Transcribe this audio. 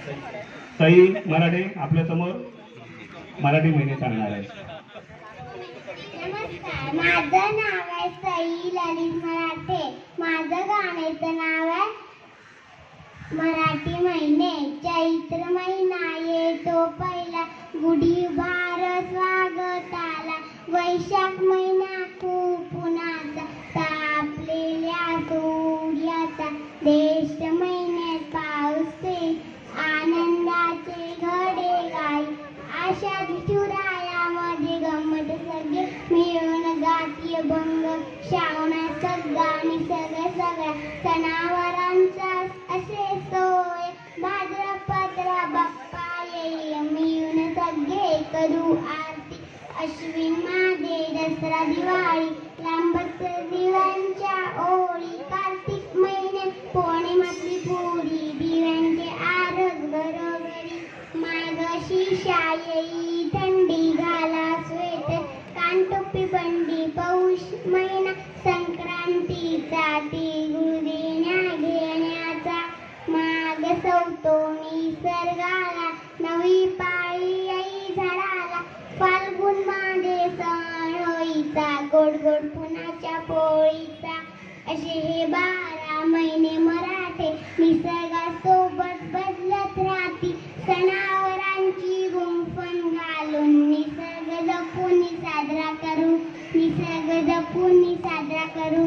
सई मराठे आपल्या समोर मराठी महिने सांगणार आहे. नमस्कार, माझं नाव आहे सई ललित मराठे. माझं गाण्याचं नाव आहे मराठी महिने. चैत्र महिना येतो पहिला, गुढी भार स्वागताला. वैशाख महिना खूप उन्हाचा, तापलेल्या सूर्याचा. ज्येष्ठ महिन्यात पाऊस येईल, आनंदाचे घडे गाई. आषाढ शिवरायामध्ये गंमत सगळे मिळून गाती अभंग. श्रावणात सगळा निसर्ग सगळ्या सणावारांचा असे सोय. भाद्रपद बाप्पा येईल, मिळून सगळे करू आरती. अश्विन मध्ये दसरा दिवाळी, लांबत दिव्यांच्या ओळी. कार्तिक महिन्यात पौर्णिमातली पुरी, दिव्यांचे आरस घरोघरी. मार्गशीर्षा येई, थंडी घाला स्वेटर, कानटोपी बंडी. पौष महिना संक्रांतीचा, तिळगुळ देण्या घेण्याचा. माघ सवतो निसर्गाला, नवी पाळी येई झाडाला. फाल्गुन मध्ये सण होईचा, गोड गोड पुण्याच्या पोळीचा. असे हे 12 महिने मराठे, निसर्गासोबत बदलत राहती. सणावरांची गुंफण घालून निसर्ग जपून साजरा करू, निसर्ग जपून साजरा करू.